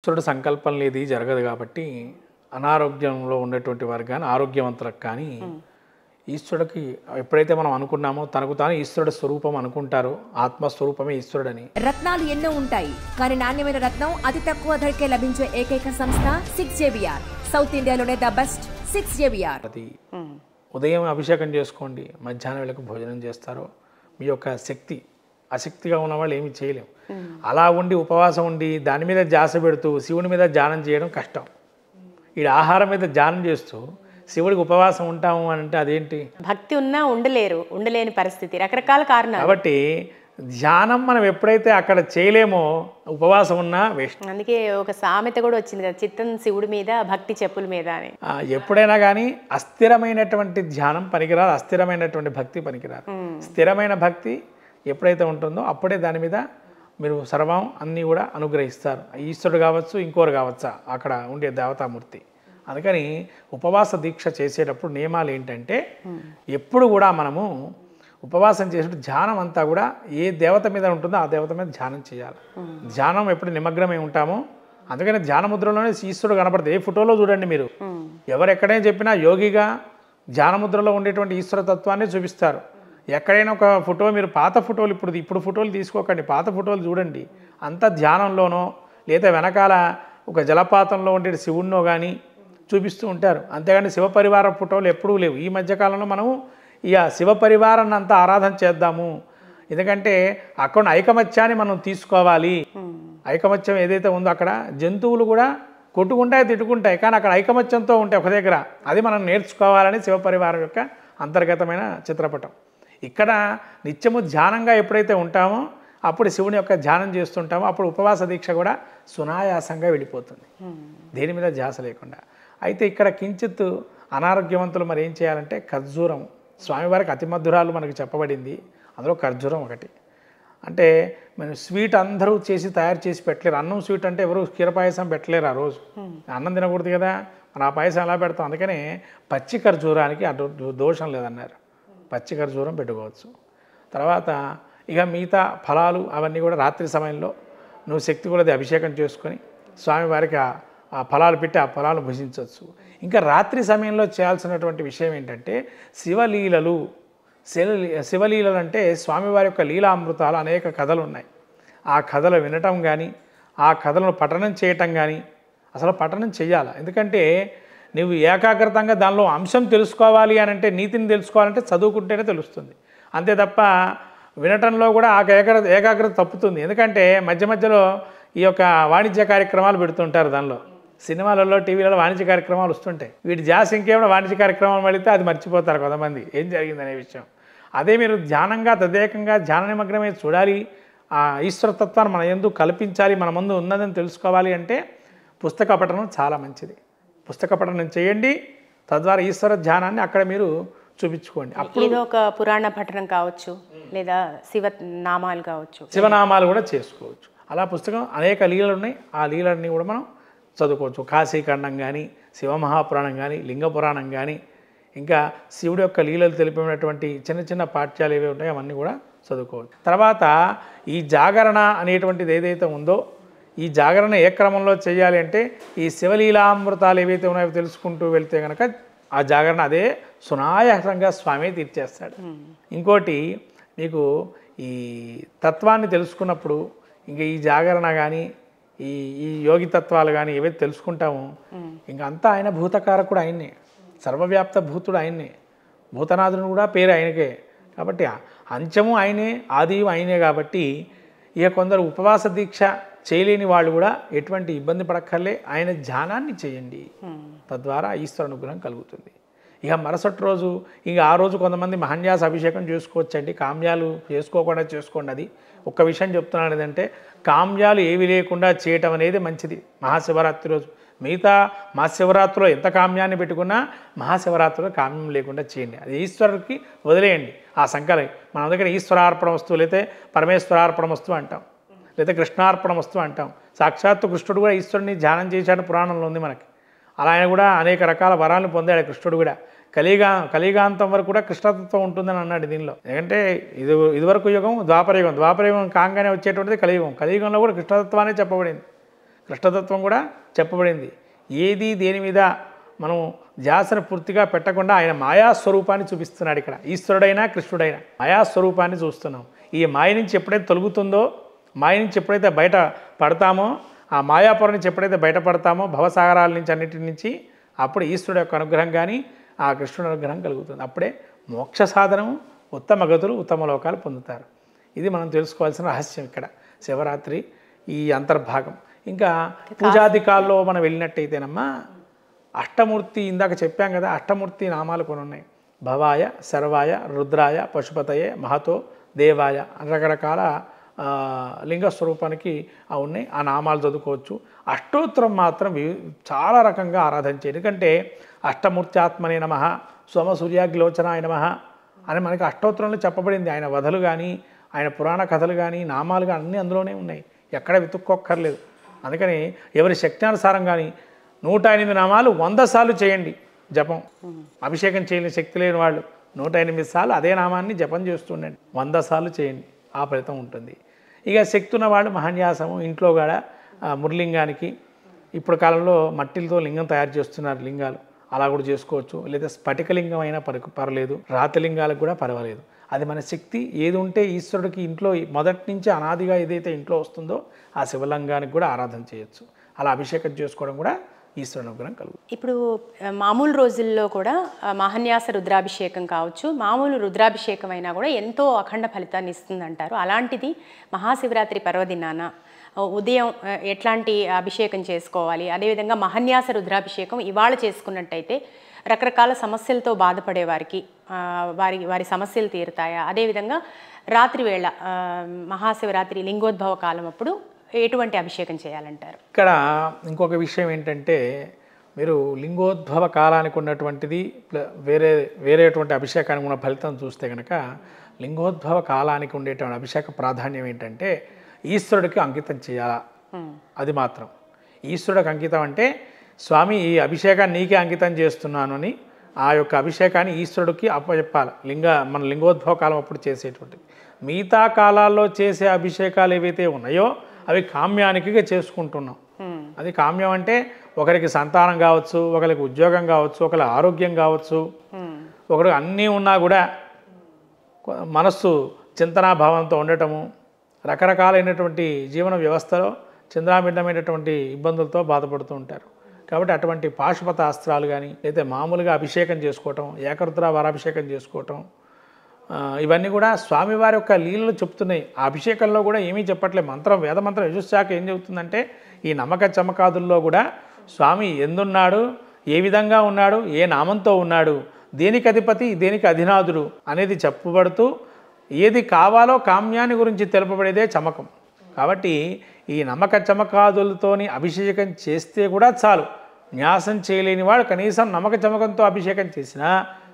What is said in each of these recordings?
ఈశ్వరుడు సంకల్పం లేది జరగదు కాబట్టి అనారోగ్యంలో ఉండేటువంటి వారు కానీ ఆరోగ్యవంతులకు కానీ ఈశ్వరుడికి ఎప్పుడైతే మనం అనుకున్నామో తనకు తాను ఈశ్వరుడు స్వరూపం అనుకుంటారో ఆత్మస్వరూపమే ఈశ్వరుడని. రత్నాలు ఎన్నో ఉంటాయి కానీ నాణ్యమైన రత్నం అతి తక్కువ ధరకే లభించే ఏకైక సంస్థ 6JVR. సౌత్ ఇండియాలోనే ద బెస్ట్ 6JVR. అది ఉదయం అభిషేకం చేసుకోండి, మధ్యాహ్నం వేళకు భోజనం చేస్తారో మీ యొక్క శక్తి అశక్తిగా ఉన్న వాళ్ళు ఏమీ చేయలేము. అలా ఉండి ఉపవాసం ఉండి దాని మీద ధ్యాస పెడుతూ శివుని మీద ధ్యానం చేయడం కష్టం. ఈ ఆహారం మీద ధ్యానం చేస్తూ శివుడికి ఉపవాసం ఉంటాము అని అంటే అదేంటి? భక్తి ఉన్నా ఉండలేని పరిస్థితి, రకరకాల కారణాలు. కాబట్టి ధ్యానం మనం ఎప్పుడైతే అక్కడ చేయలేమో ఉపవాసం ఉన్నా వేస్ట్. అందుకే ఒక సామెత కూడా వచ్చింది కదా, చిత్తం శివుడి మీద భక్తి చెప్పుల మీద అని. ఎప్పుడైనా కానీ అస్థిరమైనటువంటి ధ్యానం పనికిరాదు, అస్థిరమైనటువంటి భక్తి పనికిరాదు. స్థిరమైన భక్తి ఎప్పుడైతే ఉంటుందో అప్పుడే దాని మీద మీరు సర్వం అన్నీ కూడా అనుగ్రహిస్తారు. ఈశ్వరుడు కావచ్చు, ఇంకోరు కావచ్చా అక్కడ ఉండే దేవతామూర్తి. అందుకని ఉపవాస దీక్ష చేసేటప్పుడు నియమాలు ఏంటంటే ఎప్పుడు కూడా మనము ఉపవాసం చేసేటప్పుడు ధ్యానం అంతా కూడా ఏ దేవత మీద ఉంటుందో ఆ దేవత మీద ధ్యానం చేయాలి. ధ్యానం ఎప్పుడు నిమగ్నమై ఉంటామో అందుకని ధ్యాన ముద్రలోనే ఈశ్వరుడు కనపడుతుంది. ఏ ఫోటోలో చూడండి మీరు, ఎవరు ఎక్కడైనా చెప్పినా యోగిగా ధ్యాన ముద్రలో ఉండేటువంటి ఈశ్వర తత్వాన్ని చూపిస్తారు. ఎక్కడైనా ఒక ఫోటో మీరు పాత ఫోటోలు ఇప్పుడు ఫోటోలు తీసుకోకండి, పాత ఫోటోలు చూడండి, అంతా ధ్యానంలోనో లేదా వెనకాల ఒక జలపాతంలో ఉండే శివుణ్ణో కానీ చూపిస్తూ ఉంటారు. అంతేగాని శివపరివార ఫోటోలు ఎప్పుడూ లేవు. ఈ మధ్యకాలంలో మనము ఇక శివపరివారాన్ని అంతా ఆరాధన చేద్దాము, ఎందుకంటే అక్కడ ఐకమత్యాన్ని మనం తీసుకోవాలి. ఐకమత్యం ఏదైతే ఉందో అక్కడ జంతువులు కూడా కొట్టుకుంటాయి తిట్టుకుంటాయి, కానీ అక్కడ ఐకమత్యంతో ఉంటాయి ఒక దగ్గర. అది మనం నేర్చుకోవాలని శివపరివారం యొక్క అంతర్గతమైన చిత్రపటం. ఇక్కడ నిత్యము ధ్యానంగా ఎప్పుడైతే ఉంటామో అప్పుడు శివుని యొక్క ధ్యానం చేస్తుంటామో అప్పుడు ఉపవాస దీక్ష కూడా సునాయాసంగా వెళ్ళిపోతుంది, దేని మీద ధ్యాస లేకుండా. అయితే ఇక్కడ కించిత్ అనారోగ్యవంతులు మరి ఏం చేయాలంటే ఖర్జూరం, స్వామివారికి అతి మధురాలు మనకు చెప్పబడింది, అందులో ఖర్జూరం ఒకటి. అంటే మనం స్వీట్ అందరూ తయారు చేసి పెట్టలేరు. అన్నం స్వీట్ అంటే ఎవరు క్షీరపాయసం పెట్టలేరు ఆ రోజు, అన్నం తినకూడదు కదా, మన ఆ పాయసం ఎలా పెడతాం. అందుకనే పచ్చి ఖర్జూరానికి దోషం లేదన్నారు, పచ్చి ఖర్జూరం పెట్టుకోవచ్చు. తర్వాత ఇక మిగతా ఫలాలు అవన్నీ కూడా రాత్రి సమయంలో నువ్వు శక్తి కొలది అభిషేకం చేసుకొని స్వామివారికి ఆ ఫలాలు పెట్టి ఆ ఫలాలు భుజించవచ్చు. ఇంకా రాత్రి సమయంలో చేయాల్సినటువంటి విషయం ఏంటంటే శివలీలలు. శివలీలలు అంటే స్వామివారి యొక్క లీలామృతాలు అనేక కథలు ఉన్నాయి. ఆ కథలు వినటం కానీ ఆ కథలను పఠనం చేయటం కానీ, అసలు పఠనం చెయ్యాలి. ఎందుకంటే నువ్వు ఏకాగ్రతంగా దానిలో అంశం తెలుసుకోవాలి అని అంటే, నీతిని తెలుసుకోవాలంటే చదువుకుంటేనే తెలుస్తుంది. అంతే తప్ప వినటంలో కూడా ఆ ఏకాగ్రత తప్పుతుంది. ఎందుకంటే మధ్య మధ్యలో ఈ యొక్క వాణిజ్య కార్యక్రమాలు పెడుతుంటారు, దానిలో సినిమాలలో టీవీలలో వాణిజ్య కార్యక్రమాలు వస్తుంటాయి. వీటి జాస్ ఇంకేమైనా వాణిజ్య కార్యక్రమాలు వెళితే అది మర్చిపోతారు కొంతమంది ఏం జరిగిందనే విషయం. అదే మీరు ధ్యానంగా తదేకంగా ధ్యాన నిమగ్నమే చూడాలి, ఆ ఈశ్వరతత్వాన్ని మన యందు కల్పించాలి, మన ముందు ఉన్నదని తెలుసుకోవాలి అంటే పుస్తక పఠనం చాలా మంచిది. పుస్తక పఠనం చేయండి, తద్వారా ఈశ్వర ధ్యానాన్ని అక్కడ మీరు చూపించుకోండి. అప్పుడు ఏదో ఒక పురాణ పఠనం కావచ్చు, లేదా శివనామాలు కావచ్చు, శివనామాలు కూడా చేసుకోవచ్చు. అలా పుస్తకం అనేక లీలలు ఉన్నాయి, ఆ లీలన్నీ కూడా మనం చదువుకోవచ్చు. కాశీఖండం కానీ, శివమహాపురాణం కానీ, లింగ పురాణం కానీ, ఇంకా శివుడి యొక్క లీలలు తెలిపినటువంటి చిన్న చిన్న పాఠ్యాలు ఏవి ఉంటాయో అవన్నీ కూడా చదువుకోవచ్చు. తర్వాత ఈ జాగరణ అనేటువంటిది ఏదైతే ఉందో ఈ జాగరణ ఏ క్రమంలో చేయాలి అంటే ఈ శివలీలామృతాలు ఏవైతే ఉన్నాయో తెలుసుకుంటూ వెళ్తే కనుక ఆ జాగరణ అదే సునాయాసంగా స్వామి తీర్చేస్తాడు. ఇంకోటి మీకు ఈ తత్వాన్ని తెలుసుకున్నప్పుడు ఇంకా ఈ జాగరణ కానీ ఈ యోగి తత్వాలు కానీ ఏవైతే తెలుసుకుంటామో ఇంకా అంతా ఆయన భూతకారకుడు ఆయన్నే, సర్వవ్యాప్త భూతుడు ఆయన్నే, భూతనాథుడు కూడా పేరు ఆయనకే. కాబట్టి అంచము ఆయనే, ఆదియు ఆయనే. కాబట్టి ఇక కొందరు ఉపవాస దీక్ష చేయలేని వాళ్ళు కూడా ఎటువంటి ఇబ్బంది పడక్కర్లే, ఆయన ధ్యానాన్ని చేయండి, తద్వారా ఈశ్వర అనుగ్రహం కలుగుతుంది. ఇక మరుసటి రోజు ఇక ఆ రోజు కొంతమంది మహాన్యాస అభిషేకం చేసుకోవచ్చండి, కామ్యాలు చేసుకోకుండా చేసుకోండి. అది ఒక్క విషయం చెప్తున్నాను, ఏంటంటే కామ్యాలు ఏవి లేకుండా చేయటం అనేది మంచిది మహాశివరాత్రి రోజు. మిగతా మహాశివరాత్రిలో ఎంత కామ్యాన్ని పెట్టుకున్నా మహాశివరాత్రిలో కామ్యం లేకుండా చేయండి, అది ఈశ్వరుడికి వదిలేయండి ఆ సంకల్పం. మన దగ్గర ఈశ్వరార్పణ వస్తువు లేతే పరమేశ్వరార్పణ వస్తువు అంటాం, లేదా కృష్ణార్పణ వస్తువు అంటాం. సాక్షాత్తు కృష్ణుడు కూడా ఈశ్వరుని ధ్యానం చేశాడు, పురాణంలో ఉంది మనకి. అలా ఆయన కూడా అనేక రకాల వరాలను పొందాడు కృష్ణుడు కూడా. కలియుగాంతం వరకు కూడా కృష్ణతత్వం ఉంటుందని అన్నాడు దీనిలో. ఎందుకంటే ఇదివరకు యుగం ద్వాపరయుగం కాగానే వచ్చేటువంటిది కలియుగం. కలియుగంలో కూడా కృష్ణతత్వాన్ని చెప్పబడింది. కృష్ణతత్వం కూడా చెప్పబడింది. ఏది దేని మీద మనం ధ్యాసను పూర్తిగా పెట్టకుండా ఆయన మాయాస్వరూపాన్ని చూపిస్తున్నాడు. ఇక్కడ ఈశ్వరుడైనా కృష్ణుడైనా మాయాస్వరూపాన్ని చూస్తున్నాం. ఈ మాయ నుంచి ఎప్పుడైతే తొలుగుతుందో, మాయ నుంచి ఎప్పుడైతే బయట పడతామో, ఆ మాయాపురం నుంచి ఎప్పుడైతే బయటపడతామో, భవసాగరాల నుంచి అన్నిటి నుంచి, అప్పుడు ఈశ్వరుడు యొక్క అనుగ్రహం కానీ ఆ కృష్ణుడి అనుగ్రహం కలుగుతుంది. అప్పుడే మోక్ష సాధనము, ఉత్తమ గతులు, ఉత్తమ లోకాలు పొందుతారు. ఇది మనం తెలుసుకోవాల్సిన రహస్యం ఇక్కడ శివరాత్రి ఈ అంతర్భాగం. ఇంకా పూజాధికాల్లో మనం వెళ్ళినట్టయితేనమ్మా, అష్టమూర్తి ఇందాక చెప్పాం కదా, అష్టమూర్తి నామాలు కొన్ని ఉన్నాయి. భవాయ, సర్వాయ, రుద్రాయ, పశుపతయే, మహతో, దేవాయ అని రకరకాల లింగస్వరూపానికి ఉన్నాయి. ఆ నామాలు చదువుకోవచ్చు. అష్టోత్తరం మాత్రం చాలా రకంగా ఆరాధన చేయాలి. ఎందుకంటే అష్టమూర్త్యాత్మనే నమః, సోమసూర్యాగ్లోచనాయ నమః అని మనకి అష్టోత్తరంలో చెప్పబడింది. ఆయన వధలు కానీ, ఆయన పురాణ కథలు కానీ, నామాలు కానీ అన్నీ అందులోనే ఉన్నాయి. ఎక్కడ వెతుక్కోక్కర్లేదు. అందుకని ఎవరి శక్త్యానుసారం కానీ 108 నామాలు 100 సార్లు చేయండి జపం. అభిషేకం చేయలేని శక్తి లేని వాళ్ళు 108 సార్లు అదే నామాన్ని జపం చేస్తుండండి. 100 సార్లు చేయండి, ఆ ఫలితం ఉంటుంది. ఇక శక్తి ఉన్న వాళ్ళు మహాన్యాసము, ఇంట్లో కూడా మురలింగానికి ఇప్పుడు కాలంలో మట్టిలతో లింగం తయారు చేస్తున్నారు. లింగాలు అలా కూడా చేసుకోవచ్చు. లేదా స్ఫటికలింగం అయినా పర్వాలేదు, రాతిలింగాలకు కూడా పర్వాలేదు. అది మన శక్తి ఏది ఉంటే ఈశ్వరుడికి ఇంట్లో మొదటి నుంచి అనాదిగా ఏదైతే ఇంట్లో వస్తుందో ఆ శివలింగానికి కూడా ఆరాధన చేయొచ్చు. అలా అభిషేకం చేసుకోవడం కూడా ఈశ్వరుని అనుగ్రహం కలుగుతుంది. ఇప్పుడు మామూలు రోజుల్లో కూడా మహాన్యాస రుద్రాభిషేకం కావచ్చు, మామూలు రుద్రాభిషేకం అయినా కూడా ఎంతో అఖండ ఫలితాన్ని ఇస్తుందంటారు. అలాంటిది మహాశివరాత్రి పర్వదినాన ఉదయం ఎట్లాంటి అభిషేకం చేసుకోవాలి, అదేవిధంగా మహాన్యాస రుద్రాభిషేకం ఇవాళ చేసుకున్నట్టయితే రకరకాల సమస్యలతో బాధపడే వారికి వారి సమస్యలు తీరుతాయా, అదేవిధంగా రాత్రి వేళ మహాశివరాత్రి లింగోద్భవ కాలం అప్పుడు ఎటువంటి అభిషేకం చేయాలంటారు? ఇక్కడ ఇంకొక విషయం ఏంటంటే, మీరు లింగోద్భవ కాలానికి ఉన్నటువంటిది వేరేటువంటి అభిషేకానికి ఉన్న ఫలితం చూస్తే కనుక, లింగోద్భవ కాలానికి ఉండేటువంటి అభిషేక ప్రాధాన్యం ఏంటంటే ఈశ్వరుడికి అంకితం చేయాలా. అది మాత్రం ఈశ్వరుడికి అంకితం అంటే, స్వామి ఈ అభిషేకాన్ని నీకే అంకితం చేస్తున్నాను అని ఆ యొక్క అభిషేకాన్ని ఈశ్వరుడికి అప్పచెప్పాలి. మన లింగోద్భవ కాలం అప్పుడు చేసేటువంటిది. మిగతా కాలాల్లో చేసే అభిషేకాలు ఏవైతే ఉన్నాయో అవి కామ్యానికి చేసుకుంటున్నాం. అది కామ్యం అంటే ఒకరికి సంతానం కావచ్చు, ఒకరికి ఉద్యోగం కావచ్చు, ఒకరి ఆరోగ్యం కావచ్చు, ఒకరికి అన్నీ ఉన్నా కూడా మనస్సు చింతనాభావంతో ఉండటము, రకరకాలైనటువంటి జీవన వ్యవస్థలో చింద్రాభిన్నమైనటువంటి ఇబ్బందులతో బాధపడుతూ ఉంటారు. కాబట్టి అటువంటి పాశుపత అస్త్రాలు కానీ, లేదా మామూలుగా అభిషేకం చేసుకోవటం, ఏకరుద్ర వారాభిషేకం చేసుకోవటం, ఇవన్నీ కూడా స్వామివారి యొక్క లీలలు చెప్తున్నాయి. ఆ అభిషేకంలో కూడా ఏమీ చెప్పట్లేదు. వేదమంత్రం యజుశాఖ ఏం చెబుతుందంటే, ఈ నమ్మక చమకాదుల్లో కూడా స్వామి ఎందున్నాడు, ఏ విధంగా ఉన్నాడు, ఏ నామంతో ఉన్నాడు, దేనికి అధిపతి, దేనికి అధినాథుడు అనేది చెప్పబడుతూ, ఏది కావాలో కామ్యాన్ని గురించి తెలుపబడేదే చమకం. కాబట్టి ఈ నమ్మక చమకాదులతోని అభిషేకం చేస్తే కూడా చాలు. న్యాసం చేయలేని వాడు కనీసం నమ్మక చమకంతో అభిషేకం చేసినా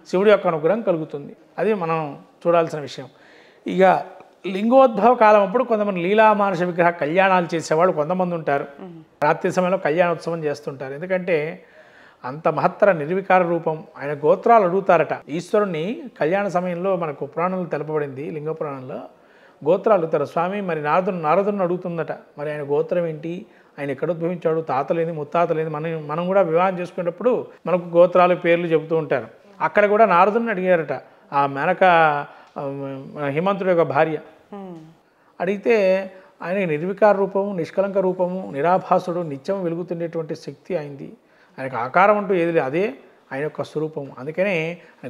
శివుడి యొక్క అనుగ్రహం కలుగుతుంది. అది మనం చూడాల్సిన విషయం. ఇక లింగోద్భవ కాలం అప్పుడు కొంతమంది లీలామానుష విగ్రహ కళ్యాణాలు చేసేవాళ్ళు కొంతమంది ఉంటారు. రాత్రి సమయంలో కళ్యాణోత్సవం చేస్తుంటారు. ఎందుకంటే అంత మహత్తర నిర్వికార రూపం, ఆయన గోత్రాలు అడుగుతారట. ఈశ్వరుణ్ణి కళ్యాణ సమయంలో మనకు పురాణంలో తెలపబడింది, లింగ పురాణంలో గోత్రాలు అడుగుతారు. స్వామి మరి నారదుని అడుగుతుందట, మరి ఆయన గోత్రం ఏంటి, ఆయన ఎక్కడ ఉద్భవించాడు, తాతలేని ముత్తాతలేని. మనం కూడా వివాహం చేసుకునేటప్పుడు మనకు గోత్రాలు పేర్లు చెబుతూ ఉంటారు. అక్కడ కూడా నారదుని అడిగారట, ఆ మేనక హిమంతుడి యొక్క భార్య. అడిగితే ఆయన నిర్వికార రూపము, నిష్కలంక రూపము, నిరాభాసుడు, నిత్యం వెలుగుతుండేటువంటి శక్తి అయింది. ఆయనకు ఆకారం అంటూ ఏది లేదు, అదే ఆయన యొక్క స్వరూపం. అందుకనే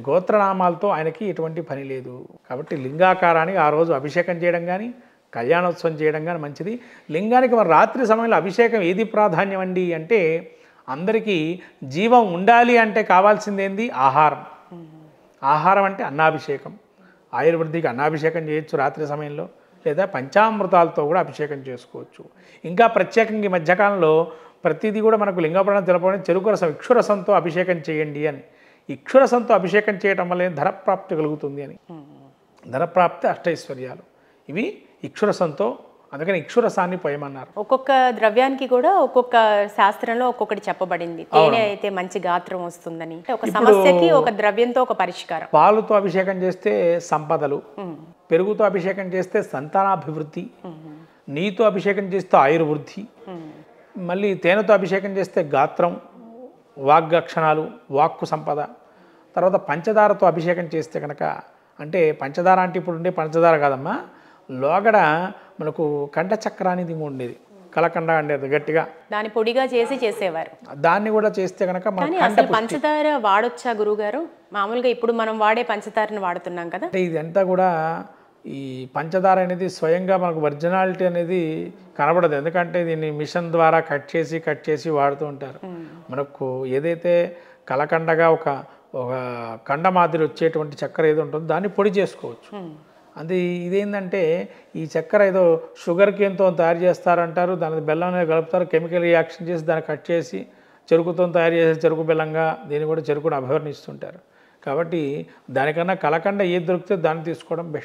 గోత్రనామాలతో ఆయనకి ఎటువంటి పని లేదు. కాబట్టి లింగాకారానికి ఆ రోజు అభిషేకం చేయడం కానీ, కళ్యాణోత్సవం చేయడం కానీ మంచిది. లింగానికి మరి రాత్రి సమయంలో అభిషేకం ఏది ప్రాధాన్యం అండి అంటే, అందరికీ జీవం ఉండాలి అంటే కావాల్సిందేంది? ఆహారం. ఆహారం అంటే అన్నాభిషేకం. ఆయుర్వృద్ధికి అన్నాభిషేకం చేయొచ్చు రాత్రి సమయంలో, లేదా పంచామృతాలతో కూడా అభిషేకం చేసుకోవచ్చు. ఇంకా ప్రత్యేకంగా ఈ మధ్యకాలంలో ప్రతిదీ కూడా మనకు లింగపురాణం తెలపడం, చెరుకు రసం ఇక్షురసంతో అభిషేకం చేయండి అని. ఇక్షురసంతో అభిషేకం చేయటం వల్ల ధనప్రాప్తి కలుగుతుంది అని. ధనప్రాప్తి అష్టైశ్వర్యాలు ఇవి ఇక్షురసంతో, అందుకని ఇక్షురసాన్ని పోయమన్నారు. ఒక్కొక్క ద్రవ్యానికి కూడా ఒక్కొక్క శాస్త్రంలో ఒక్కొక్కటి చెప్పబడింది. తేనె అయితే మంచి గాత్రం వస్తుందని, ఒక సమస్యకి ఒక ద్రవ్యంతో ఒక పరిష్కారం. పాలుతో అభిషేకం చేస్తే సంపదలు, పెరుగుతో అభిషేకం చేస్తే సంతానాభివృద్ధి, నీతో అభిషేకం చేస్తే ఆయుర్వృద్ధి, మళ్ళీ తేనెతో అభిషేకం చేస్తే గాత్రం, వాగ్గక్షణాలు, వాక్కు సంపద. తర్వాత పంచదారతో అభిషేకం చేస్తే కనుక, అంటే పంచదార అంటే ఇప్పుడు ఉండే పంచదార కాదమ్మా, లోగడ మనకు కంఠ చక్ర అనేది ఉండేది, కలకండ అనేది గట్టిగా, దాన్ని పొడిగా చేసి చేసేవారు. దాన్ని కూడా చేస్తే కనుక మన కానీ అసలు పంచదార వాడొచ్చా గురువుగారు? మామూలుగా ఇప్పుడు మనం వాడే పంచదారని వాడుతున్నాం కదా. అంటే ఇదంతా కూడా ఈ పంచదార అనేది స్వయంగా మనకు ఒరిజినాలిటీ అనేది కనబడదు, ఎందుకంటే దీన్ని మిషన్ ద్వారా కట్ చేసి వాడుతూ ఉంటారు. మనకు ఏదైతే కలకండగా ఒక కండ మాదిరి వచ్చేటువంటి చక్కెర ఏదో ఉంటుందో దాన్ని పొడి చేసుకోవచ్చు. అది ఇదేంటంటే ఈ చక్కెర ఏదో షుగర్ కేన్తో తయారు చేస్తారంటారు, దాని బెల్లం అనేది కలుపుతారు, కెమికల్ రియాక్షన్ చేసి దాన్ని కట్ చేసి చెరుకుతో తయారు చేసే చెరుకు బెల్లంగా దీన్ని కూడా చెరుకును అభివర్ణిస్తుంటారు. కాబట్టి దానికన్నా కలకండ ఏది దొరికితే దాన్ని తీసుకోవడం బెస్ట్.